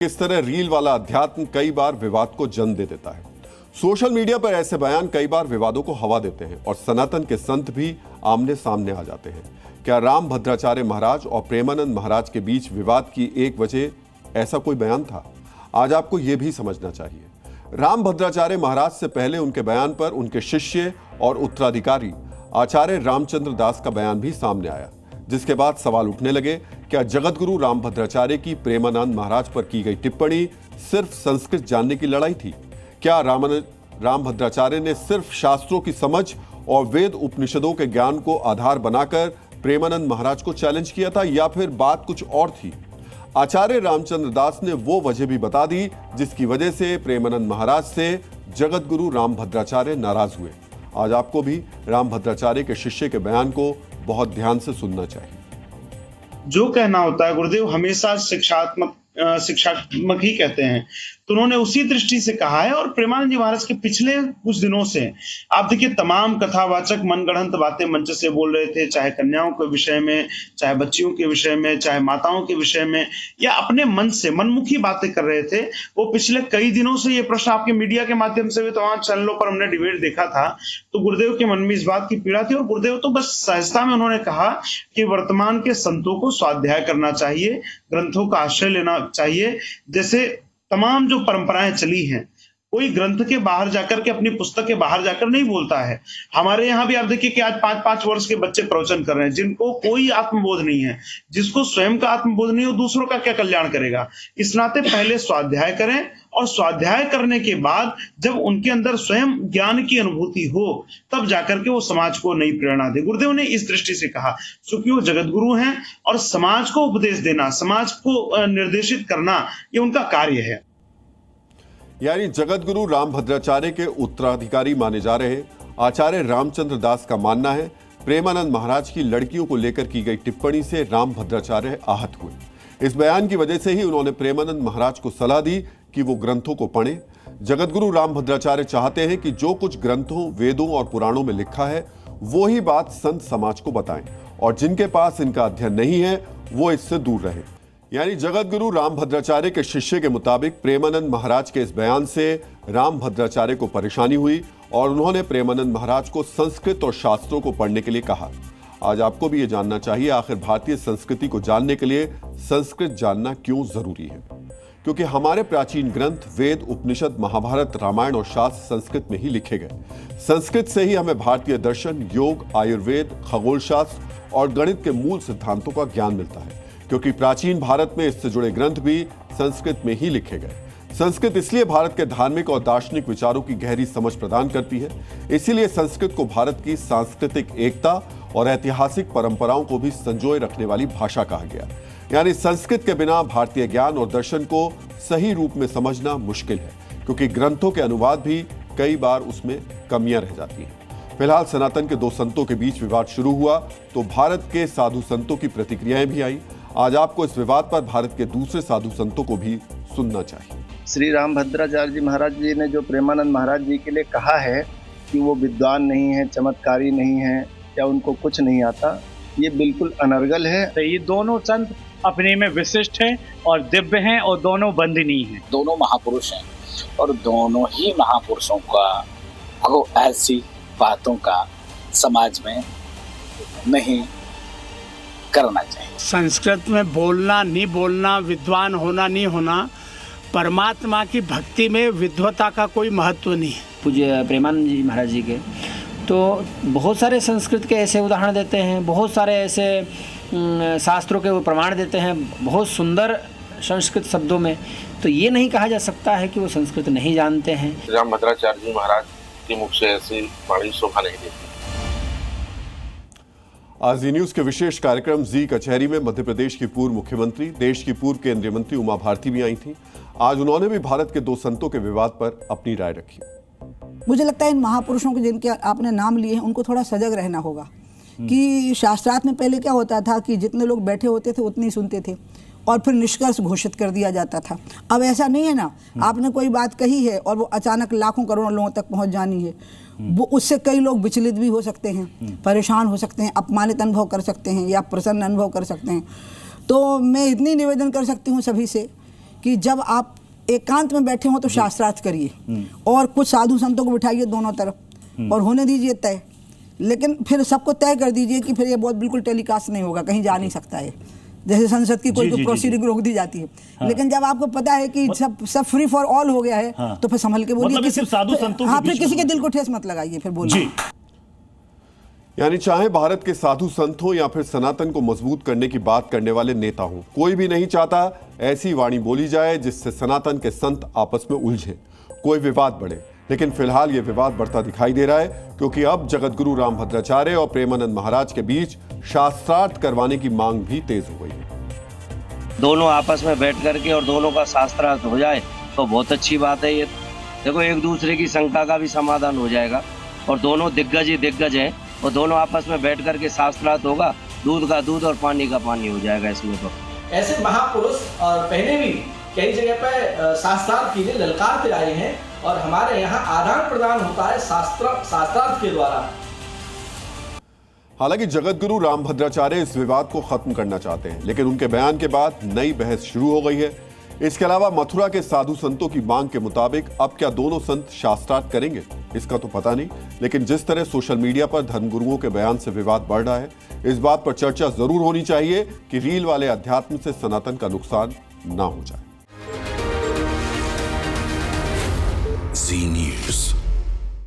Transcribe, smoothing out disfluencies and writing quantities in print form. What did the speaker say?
इस तरह रील वाला अध्यात्म कई बार विवाद को जन्म दे देता है। सोशल मीडिया पर ऐसे बयान कई बार विवादों को हवा देते हैं और सनातन के संत भी आमने सामने आ जाते हैं। क्या राम भद्राचार्य महाराज और प्रेमानंद महाराज के बीच विवाद की एक वजह ऐसा कोई बयान था? आज आपको यह भी समझना चाहिए। राम भद्राचार्य महाराज से पहले उनके बयान पर उनके शिष्य और उत्तराधिकारी आचार्य रामचंद्र दास का बयान भी सामने आया, जिसके बाद सवाल उठने लगे, क्या जगतगुरु राम भद्राचार्य की प्रेमानंद महाराज पर की गई टिप्पणी सिर्फ संस्कृत जानने की लड़ाई थी? क्या राम भद्राचार्य ने सिर्फ शास्त्रों की समझ और वेद उपनिषदों के ज्ञान को आधार बनाकर प्रेमानंद महाराज को चैलेंज किया था, या फिर बात कुछ और थी? आचार्य रामचंद्र दास ने वो वजह भी बता दी जिसकी वजह से प्रेमानंद महाराज से जगतगुरु राम भद्राचार्य नाराज हुए। आज आपको भी राम भद्राचार्य के शिष्य के बयान को बहुत ध्यान से सुनना चाहिए। जो कहना होता है गुरुदेव हमेशा शिक्षात्मक ही कहते हैं, तो उन्होंने उसी दृष्टि से कहा है। और प्रेमानंद जी महाराज के पिछले कुछ दिनों से आप देखिए, तमाम कथावाचक मनगढ़ंत बातें मंच से बोल रहे थे, चाहे कन्याओं के विषय में, चाहे बच्चियों के विषय में, चाहे माताओं के विषय में, या अपने मन से मनमुखी बातें कर रहे थे। वो पिछले कई दिनों से ये प्रश्न आपके मीडिया के माध्यम से भी तमाम चैनलों पर हमने डिबेट देखा था, तो गुरुदेव के मन में इस बात की पीड़ा थी। और गुरुदेव तो बस सहजता में उन्होंने कहा कि वर्तमान के संतों को स्वाध्याय करना चाहिए, ग्रंथों का आश्रय लेना चाहिए। जैसे तमाम जो परंपराएं चली हैं, कोई ग्रंथ के बाहर जाकर के, अपनी पुस्तक के बाहर जाकर नहीं बोलता है। हमारे यहाँ भी आप देखिए कि आज 5-5 वर्ष के बच्चे प्रवचन कर रहे हैं, जिनको कोई आत्मबोध नहीं है। जिसको स्वयं का आत्मबोध नहीं हो, दूसरों का क्या कल्याण करेगा? इस नाते पहले स्वाध्याय करें, और स्वाध्याय करने के बाद जब उनके अंदर स्वयं ज्ञान की अनुभूति हो, तब जाकर के वो समाज को नई प्रेरणा दे। गुरुदेव ने इस दृष्टि से कहा, क्योंकि वो जगतगुरु हैं और समाज को उपदेश देना, समाज को निर्देशित करना, ये उनका कार्य है। यानी जगतगुरु राम भद्राचार्य के उत्तराधिकारी माने जा रहे आचार्य रामचंद्र दास का मानना है, प्रेमानंद महाराज की लड़कियों को लेकर की गई टिप्पणी से राम भद्राचार्य आहत हुए। इस बयान की वजह से ही उन्होंने प्रेमानंद महाराज को सलाह दी कि वो ग्रंथों को पढ़ें। जगतगुरु राम भद्राचार्य चाहते हैं कि जो कुछ ग्रंथों, वेदों और पुराणों में लिखा है वो ही बात संत समाज को बताएं, और जिनके पास इनका अध्ययन नहीं है वो इससे दूर रहे। यानी जगतगुरु राम भद्राचार्य के शिष्य के मुताबिक प्रेमानंद महाराज के इस बयान से राम भद्राचार्य को परेशानी हुई और उन्होंने प्रेमानंद महाराज को संस्कृत और शास्त्रों को पढ़ने के लिए कहा। आज आपको भी ये जानना चाहिए, आखिर भारतीय संस्कृति को जानने के लिए संस्कृत जानना क्यों जरूरी है? क्योंकि हमारे प्राचीन ग्रंथ वेद, उपनिषद, महाभारत, रामायण और शास्त्र संस्कृत में ही लिखे गए। संस्कृत से ही हमें भारतीय दर्शन, योग, आयुर्वेद, खगोल शास्त्र और गणित के मूल सिद्धांतों का ज्ञान मिलता है, क्योंकि प्राचीन भारत में इससे जुड़े ग्रंथ भी संस्कृत में ही लिखे गए। संस्कृत इसलिए भारत के धार्मिक और दार्शनिक विचारों की गहरी समझ प्रदान करती है। इसीलिए संस्कृत को भारत की सांस्कृतिक एकता और ऐतिहासिक परंपराओं को भी संजोए रखने वाली भाषा कहा गया। यानी संस्कृत के बिना भारतीय ज्ञान और दर्शन को सही रूप में समझना मुश्किल है, क्योंकि ग्रंथों के अनुवाद भी कई बार उसमें कमियां रह जाती हैं। फिलहाल सनातन के दो संतों के बीच विवाद शुरू हुआ तो भारत के साधु संतों की प्रतिक्रियाएं भी आई। आज आपको इस विवाद पर भारत के दूसरे साधु संतों को भी सुनना चाहिए। श्री राम भद्राचार्य जी महाराज जी ने जो प्रेमानंद महाराज जी के लिए कहा है कि वो विद्वान नहीं है, चमत्कारी नहीं है, या उनको कुछ नहीं आता, ये बिल्कुल अनर्गल है। तो ये दोनों संत अपने में विशिष्ट हैं और दिव्य हैं और दोनों बंदनीय हैं। दोनों महापुरुष हैं और दोनों ही महापुरुषों का ऐसी बातों का समाज में नहीं करना चाहिए। संस्कृत में बोलना नहीं बोलना, विद्वान होना नहीं होना, परमात्मा की भक्ति में विद्वता का कोई महत्व नहीं है। पूज्य प्रेमानंद जी महाराज जी के तो बहुत सारे संस्कृत के ऐसे उदाहरण देते हैं, बहुत सारे ऐसे शास्त्रों के वो प्रमाण देते हैं बहुत सुंदर संस्कृत शब्दों में। तो ये नहीं कहा जा सकता है कि वो संस्कृत नहीं जानते हैं। राम भद्राचार्य जी महाराज के मुख से ऐसी वाणी शोभा नहीं देती। आज जी न्यूज के विशेष कार्यक्रम जी कचहरी में मध्य प्रदेश की पूर्व मुख्यमंत्री, देश की पूर्व केंद्रीय मंत्री उमा भारती भी आई थी। आज उन्होंने भी भारत के दो संतों के विवाद पर अपनी राय रखी। मुझे लगता है इन महापुरुषों के जिनके आपने नाम लिए हैं उनको थोड़ा सजग रहना होगा कि शास्त्रार्थ में पहले क्या होता था कि जितने लोग बैठे होते थे उतनी सुनते थे और फिर निष्कर्ष घोषित कर दिया जाता था। अब ऐसा नहीं है ना, आपने कोई बात कही है और वो अचानक लाखों करोड़ों लोगों तक पहुंच जानी है, वो उससे कई लोग विचलित भी हो सकते हैं, परेशान हो सकते हैं, अपमानित अनुभव कर सकते हैं या प्रसन्न अनुभव कर सकते हैं। तो मैं इतनी निवेदन कर सकती हूँ सभी से कि जब आप एकांत में बैठे हो तो शास्त्रार्थ करिए और कुछ साधु संतों को बिठाइए दोनों तरफ और होने दीजिए तय, लेकिन फिर सबको तय कर दीजिए कि फिर ये बहुत बिल्कुल टेलीकास्ट नहीं होगा, कहीं जा नहीं सकता है, जैसे संसद की कोई प्रोसीडिंग रोक दी जाती है। हाँ। लेकिन जब आपको पता है कि सब फ्री फॉर ऑल हो गया है, हाँ। तो फिर संभल के बोलिए, मतलब साधु संतों हाँ, फिर किसी के दिल को ठेस मत लगाइए, फिर बोलिए। यानी चाहे भारत के साधु संत हो या फिर सनातन को मजबूत करने की बात करने वाले नेता हो, कोई भी नहीं चाहता ऐसी वाणी बोली जाए जिससे सनातन के संत आपस में उलझे, कोई विवाद बढ़े। लेकिन फिलहाल ये विवाद बढ़ता दिखाई दे रहा है, क्योंकि अब जगतगुरु रामभद्राचार्य और प्रेमानंद महाराज के बीच शास्त्रार्थ करवाने की मांग भी तेज हो गई है। दोनों आपस में बैठ करके और दोनों का शास्त्रार्थ हो जाए तो बहुत अच्छी बात है। ये देखो, एक दूसरे की शंका का भी समाधान हो जाएगा और दोनों दिग्गज ही दिग्गज हैं और दोनों आपस में बैठ करके शास्त्रार्थ होगा, दूध का दूध और पानी का पानी हो जाएगा इसमें। तो ऐसे महापुरुष और पहले भी कई जगह पर शास्त्रार्थ के लिए ललकारते आए हैं और हमारे यहाँ आदान प्रदान होता है शास्त्रार्थ के द्वारा। हालांकि जगतगुरु रामभद्राचार्य इस विवाद को खत्म करना चाहते हैं, लेकिन उनके बयान के बाद नई बहस शुरू हो गई है। इसके अलावा मथुरा के साधु संतों की मांग के मुताबिक अब क्या दोनों संत शास्त्रार्थ करेंगे, इसका तो पता नहीं, लेकिन जिस तरह सोशल मीडिया पर धर्मगुरुओं के बयान से विवाद बढ़ रहा है, इस बात पर चर्चा जरूर होनी चाहिए कि रील वाले अध्यात्म से सनातन का नुकसान ना हो जाए। Zee News.